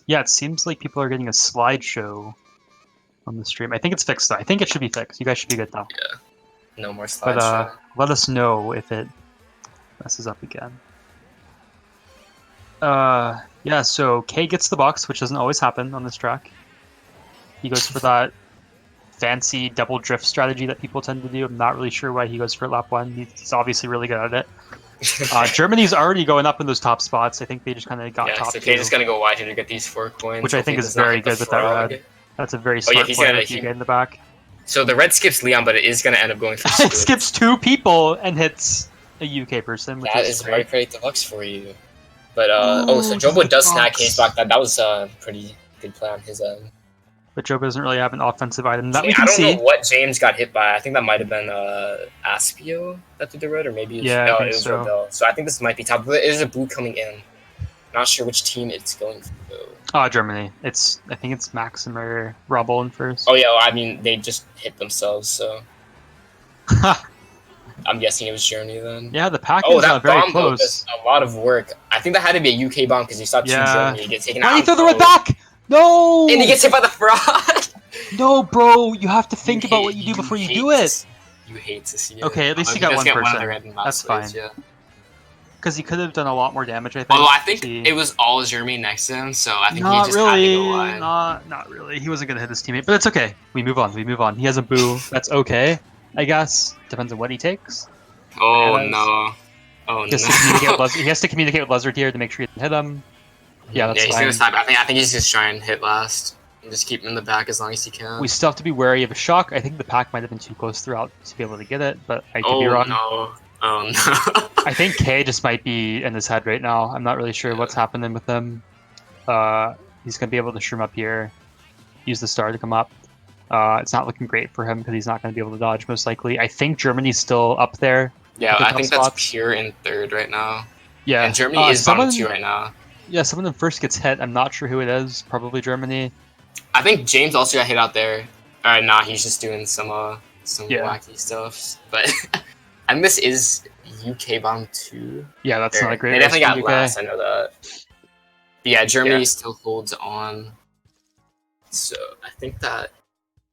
Speaker 1: Yeah, it seems like people are getting a slideshow on the stream. I think it's fixed, though. I think it should be fixed. You guys should be good, though.
Speaker 2: Yeah. No more slideshow.
Speaker 1: But let us know if it messes up again. Yeah, so K gets the box, which doesn't always happen on this track. He goes for that fancy double drift strategy that people tend to do. I'm not really sure why he goes for lap 1. He's obviously really good at it. Germany's already going up in those top spots. I think they just kind of got top 2.
Speaker 2: So K's just going to go wide here to get these 4 coins.
Speaker 1: Which I think is very good with that red. That's a very smart play if you get in the back.
Speaker 2: So the red skips Leon, but it is going to end up going for
Speaker 1: It skips 2 people and hits a UK person, which is
Speaker 2: Mario Kart Deluxe for you. But, so Jobo does snag K's back. That was a pretty good play on his end.
Speaker 1: But Jobo doesn't really have an offensive item that we can see.
Speaker 2: I don't know what James got hit by. I think that might have been Aspio that did the red, or maybe it was Rebel. So I think this might be top. But there's a blue coming in. Not sure which team it's going for, though.
Speaker 1: Oh, Germany. I think it's Maxim or Rebel in first.
Speaker 2: Oh, yeah, well, I mean, they just hit themselves, so... I'm guessing it was Germany then.
Speaker 1: Yeah, the package got very close.
Speaker 2: Does a lot of work. I think that had to be a UK bomb because you saw Germany. He gets taken out.
Speaker 1: Why you throw the red back? No!
Speaker 2: And he gets hit by the frog!
Speaker 1: No, bro, you have to think about what you do before you do it.
Speaker 2: You hate to see it.
Speaker 1: Okay, at least you got one person. That's fine. because he could have done a lot more damage. I think.
Speaker 2: Although I think it was all Germany next to him, so I think he just had to go wide.
Speaker 1: Not really. He wasn't gonna hit his teammate, but it's okay. We move on. He has a boo. That's okay, I guess. Depends on what he takes.
Speaker 2: Oh no! Oh
Speaker 1: he has to communicate with Lizard here to make sure he doesn't hit him. Yeah, that's
Speaker 2: he's
Speaker 1: fine.
Speaker 2: gonna stop. I think he's just trying to hit last and just keep him in the back as long as he can.
Speaker 1: We still have to be wary of a shock. I think the pack might have been too close throughout to be able to get it, but I could be wrong.
Speaker 2: No. Oh no!
Speaker 1: I think K just might be in his head right now. I'm not really sure what's happening with him. He's gonna be able to shroom up here, use the star to come up. It's not looking great for him because he's not gonna be able to dodge most likely. I think Germany's still up there.
Speaker 2: Yeah, I think that's Pure in third right now.
Speaker 1: Yeah,
Speaker 2: and Germany is bottom 2 right now.
Speaker 1: Yeah, someone of them first gets hit. I'm not sure who it is. Probably Germany.
Speaker 2: I think James also got hit out there. Nah, he's just doing some wacky stuff. But and this is UK bottom 2.
Speaker 1: Yeah, that's not a great.
Speaker 2: They definitely got last. I know that. But yeah, Germany still holds on. So I think that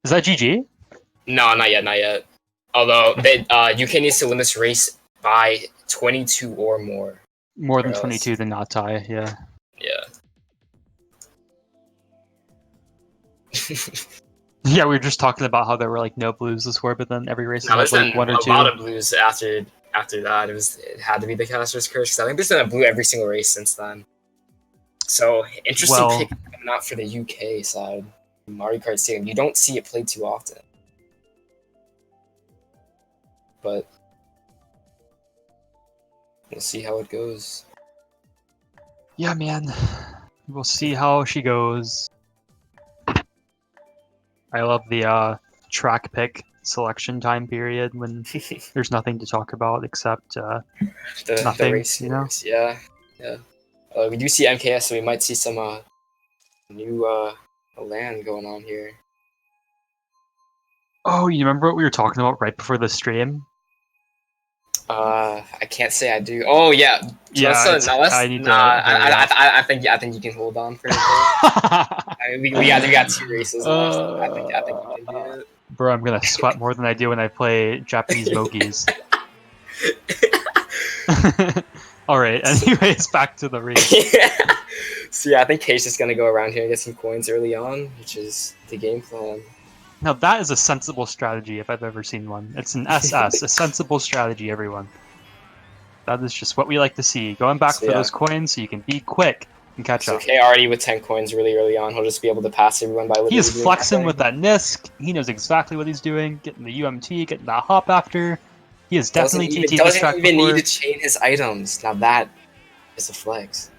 Speaker 1: is that GG.
Speaker 2: No, not yet. Although they, UK needs to win this race by 22 or more.
Speaker 1: More than 22 than not tie. Yeah.
Speaker 2: Yeah.
Speaker 1: Yeah, we were just talking about how there were like no blues this war, but then every race
Speaker 2: was
Speaker 1: like one or two.
Speaker 2: A lot of blues after that. It had to be the Caster's Curse because I think there's been a blue every single race since then. So interesting pick, not for the UK side. Mario Kart Stadium, you don't see it played too often, but we'll see how it goes.
Speaker 1: Yeah, man, we'll see how she goes. I love the track pick selection time period when there's nothing to talk about except nothing.
Speaker 2: The race,
Speaker 1: you know?
Speaker 2: Yeah. We do see MKS, so we might see some new land going on here.
Speaker 1: Oh, you remember what we were talking about right before the stream?
Speaker 2: I can't say I do. Oh yeah. I think you can hold on for it. I mean, we got 2 races left. I think you can do it.
Speaker 1: Bro, I'm gonna sweat more than I do when I play Japanese Mogies. Alright, anyways, back to the race.
Speaker 2: So yeah, I think K's just gonna go around here and get some coins early on, which is the game plan.
Speaker 1: Now that is a sensible strategy if I've ever seen one. It's an SS, a sensible strategy, everyone. That is just what we like to see. Going back for those coins so you can be quick and catch up.
Speaker 2: K already with 10 coins really early on. He'll just be able to pass everyone by.
Speaker 1: He is flexing with that Nisk. He knows exactly what he's doing. Getting the UMT, getting that hop after. He is definitely TT this track
Speaker 2: doesn't even need to chain his items. Now that is a flex.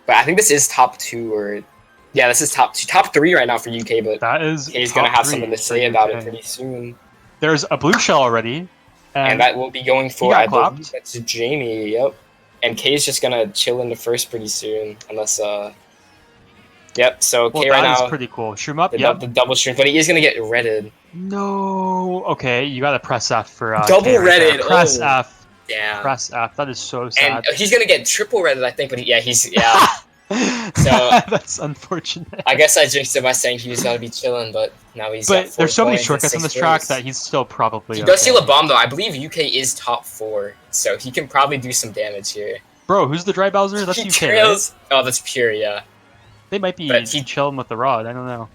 Speaker 2: But I think this is top 2 or... Yeah, this is top 2. Top 3 right now for UK, but
Speaker 1: that is
Speaker 2: he's going to have something to say about it pretty soon.
Speaker 1: There's a blue shell already.
Speaker 2: And that will be going for, I believe that's Jamie, yep. And K's just going to chill into first pretty soon, unless... Yep, so K right now...
Speaker 1: that is pretty cool. Shroom up,
Speaker 2: the double stream, but he is going to get redded.
Speaker 1: No! Okay, you got to press F for...
Speaker 2: double redded!
Speaker 1: Press F.
Speaker 2: Damn.
Speaker 1: Press F. That is so sad.
Speaker 2: And he's going to get triple redded, I think, but he's... Yeah. So
Speaker 1: that's unfortunate.
Speaker 2: I guess I jinxed it by saying he's got to be chilling, but now he's.
Speaker 1: But there's so many shortcuts on this track that he's still probably.
Speaker 2: He does steal a bomb though. I believe UK is top 4, so he can probably do some damage here.
Speaker 1: Bro, who's the dry Bowser? That's UK.
Speaker 2: Right? Oh, that's Pure. Yeah.
Speaker 1: They might be chilling with the rod. I don't know.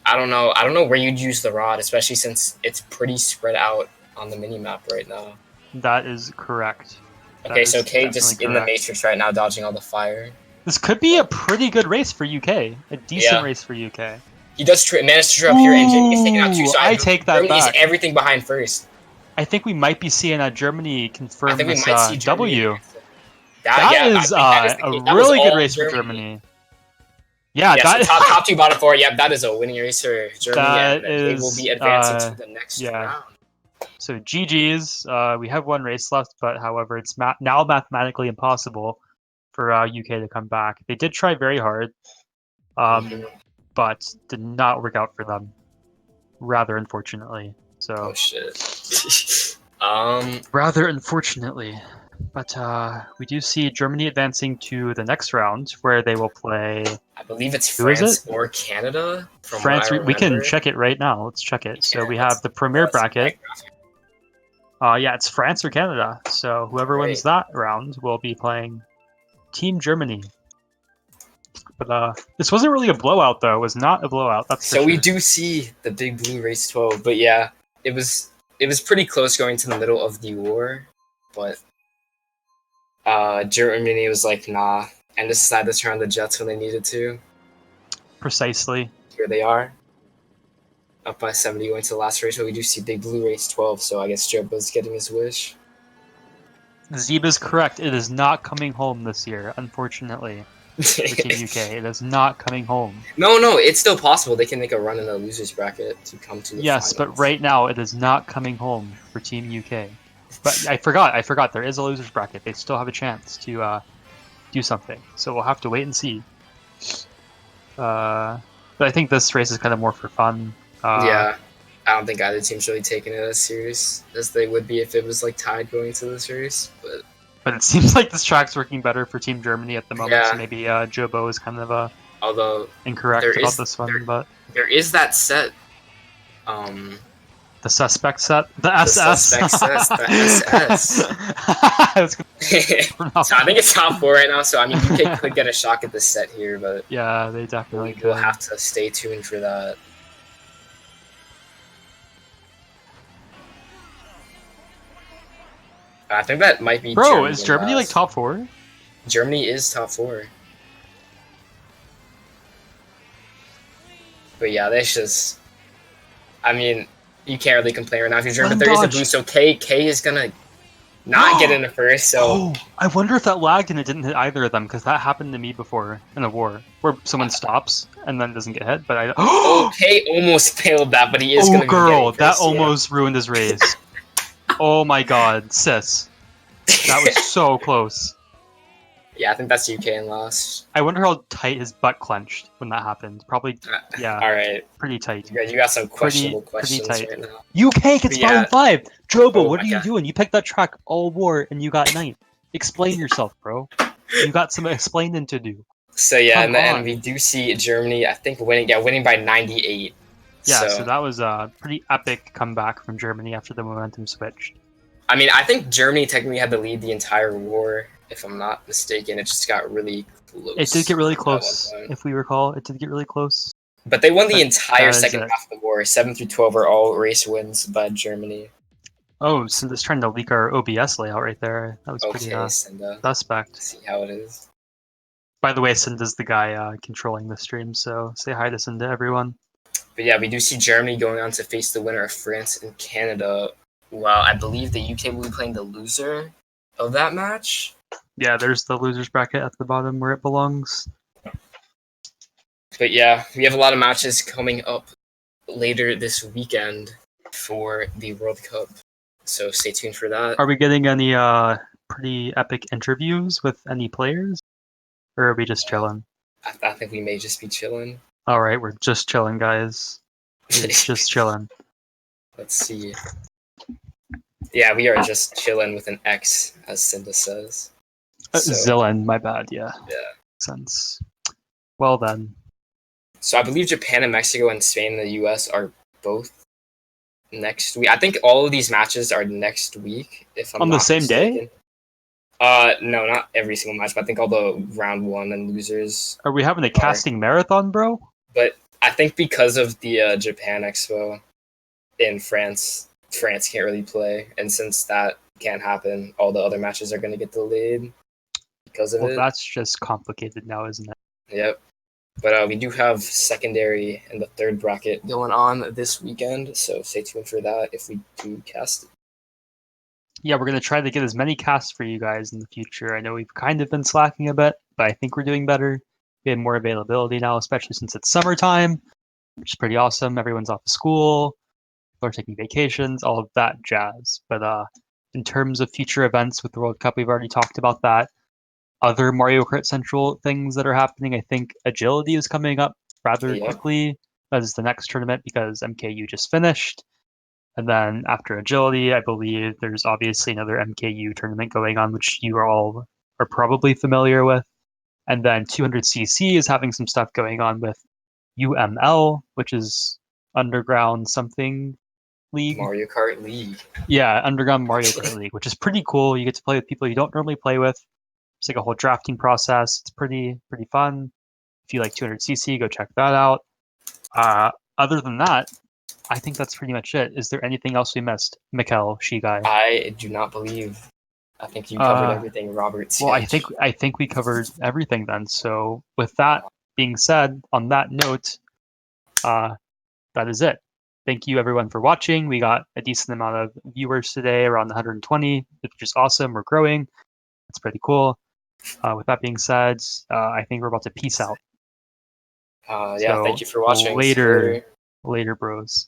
Speaker 2: I don't know where you'd use the rod, especially since it's pretty spread out on the mini map right now.
Speaker 1: That is correct.
Speaker 2: Okay, so K just in the Matrix right now, dodging all the fire.
Speaker 1: This could be a pretty good race for UK. A decent race for UK.
Speaker 2: He does manage to drop here, and Jamie is taking out 2. So
Speaker 1: I take that
Speaker 2: Germany
Speaker 1: back.
Speaker 2: Is everything behind first.
Speaker 1: I think we might be seeing Germany confirm
Speaker 2: I think
Speaker 1: this
Speaker 2: we might see
Speaker 1: W. That is a really good race for Germany. Yeah,
Speaker 2: that is top 2 bottom 4. Yeah, that is a winning race for Germany. They will be advancing to the next round.
Speaker 1: So GG's. We have 1 race left, but however, it's now mathematically impossible for UK to come back. They did try very hard, but did not work out for them. Rather unfortunately. So.
Speaker 2: Oh shit.
Speaker 1: Rather unfortunately, but we do see Germany advancing to the next round where they will play.
Speaker 2: I believe it's France or Canada.
Speaker 1: France. We can check it right now. Let's check it. So we have the Premier bracket. Yeah, it's France or Canada. So whoever wins
Speaker 2: Great.
Speaker 1: that round will be playing Team Germany. But this wasn't really a blowout, though. It was not a blowout. That's for
Speaker 2: So we
Speaker 1: sure.
Speaker 2: do see the Big Blue Race 12, but yeah, it was pretty close going to the middle of the war, but Germany was like, nah, and decided to turn on the jets when they needed to.
Speaker 1: Precisely.
Speaker 2: Here they are, up by 70 going to the last race, but we do see Big Blue Race 12, so I guess Jobo's getting his wish.
Speaker 1: Zeb is correct. It is not coming home this year, unfortunately. For Team UK, it is not coming home.
Speaker 2: No, it's still possible. They can make a run in the losers bracket to come to the
Speaker 1: Yes,
Speaker 2: finals.
Speaker 1: but right now it is not coming home for Team UK. But I forgot. There is a losers bracket. They still have a chance to do something. So we'll have to wait and see. But I think this race is kind of more for fun.
Speaker 2: Yeah, I don't think either team's really taking it as serious as they would be if it was like tied going to this race.
Speaker 1: But it seems like this track's working better for Team Germany at the moment.
Speaker 2: Yeah.
Speaker 1: So maybe Jobo is kind of
Speaker 2: Although
Speaker 1: incorrect about this one. But
Speaker 2: there is that set.
Speaker 1: The suspect set, the SS.
Speaker 2: Suspect set, the SS. So I think it's top 4 right now. So I mean, UK could get a shot at this set here, but
Speaker 1: yeah, they definitely could.
Speaker 2: We'll have to stay tuned for that. I think that might be.
Speaker 1: Bro,
Speaker 2: Germany
Speaker 1: is Germany like top 4?
Speaker 2: Germany is top 4. But yeah, that's just. I mean, you can't really complain right now if you're German, but there is a boost. So K is gonna not get in the first. So
Speaker 1: I wonder if that lagged and it didn't hit either of them, because that happened to me before in a war where someone stops and then doesn't get hit. But
Speaker 2: K almost failed that, but he is gonna.
Speaker 1: Oh, girl, that almost ruined his race. Oh my god, sis. That was so close.
Speaker 2: Yeah, I think that's UK and lost.
Speaker 1: I wonder how tight his butt clenched when that happened. Probably, yeah.
Speaker 2: All right.
Speaker 1: Pretty tight.
Speaker 2: Yeah, you got some questionable questions
Speaker 1: tight.
Speaker 2: right now.
Speaker 1: UK gets 5-5. Jobo, what are you
Speaker 2: God.
Speaker 1: doing? You picked that track all war and you got 9th. Explain yourself, bro. You got some explaining to do.
Speaker 2: So yeah, in the end, we do see Germany, I think, winning by 98.
Speaker 1: Yeah, so that was a pretty epic comeback from Germany after the momentum switched.
Speaker 2: I mean, I think Germany technically had to lead the entire war, if I'm not mistaken. It just got really close.
Speaker 1: It did get really close, if we recall. It did get really close.
Speaker 2: But they won the entire second half of the war. 7 through 12 are all race wins by Germany.
Speaker 1: Oh, so it's trying to leak our OBS layout right there. That was pretty suspect.
Speaker 2: See how it is.
Speaker 1: By the way, Cinda's the guy controlling the stream, so say hi to Cinda, everyone.
Speaker 2: But yeah, we do see Germany going on to face the winner of France and Canada. Well, I believe the UK will be playing the loser of that match.
Speaker 1: Yeah, there's the losers bracket at the bottom where it belongs.
Speaker 2: But yeah, we have a lot of matches coming up later this weekend for the World Cup. So stay tuned for that.
Speaker 1: Are we getting any pretty epic interviews with any players? Or are we just chilling?
Speaker 2: I think we may just be chilling.
Speaker 1: Alright, we're just chilling, guys. We're just chilling.
Speaker 2: Let's see. Yeah, we are just chilling with an X, as Cinda says.
Speaker 1: Zillen, my bad, yeah.
Speaker 2: Yeah.
Speaker 1: Makes sense. Well then.
Speaker 2: So I believe Japan and Mexico and Spain and the US are both next week. I think all of these matches are next week, if I'm
Speaker 1: on
Speaker 2: not
Speaker 1: the same
Speaker 2: mistaken.
Speaker 1: day?
Speaker 2: No, not every single match, but I think all the round 1 and losers.
Speaker 1: Are we having a casting marathon, bro?
Speaker 2: But I think because of the Japan Expo in France can't really play, and since that can't happen, all the other matches are going to get delayed because of it.
Speaker 1: Well, that's just complicated now, isn't it?
Speaker 2: Yep. But we do have secondary and the third bracket going on this weekend, so stay tuned for that if we do cast it.
Speaker 1: Yeah, we're going to try to get as many casts for you guys in the future. I know we've kind of been slacking a bit, but I think we're doing better. We have more availability now, especially since it's summertime, which is pretty awesome. Everyone's off of school. People are taking vacations, all of that jazz. But in terms of future events with the World Cup, we've already talked about that. Other Mario Kart Central things that are happening, I think Agility is coming up rather quickly as the next tournament because MKU just finished. And then after Agility, I believe there's obviously another MKU tournament going on, which you all are probably familiar with. And then 200cc is having some stuff going on with UML, which is underground something League.
Speaker 2: Mario Kart League.
Speaker 1: Yeah, Underground Mario Kart League, which is pretty cool. You get to play with people you don't normally play with. It's like a whole drafting process. It's pretty fun. If you like 200cc, go check that out. Other than that, I think that's pretty much it. Is there anything else we missed, Mikkel, Shiiguy?
Speaker 2: I do not believe. I think you covered everything, Robert.
Speaker 1: Well, I think we covered everything then. So with that being said, on that note, that is it. Thank you everyone for watching. We got a decent amount of viewers today, around 120, which is awesome. We're growing. That's pretty cool. With that being said, I think we're about to peace out.
Speaker 2: Yeah, thank you for watching.
Speaker 1: Later, bros.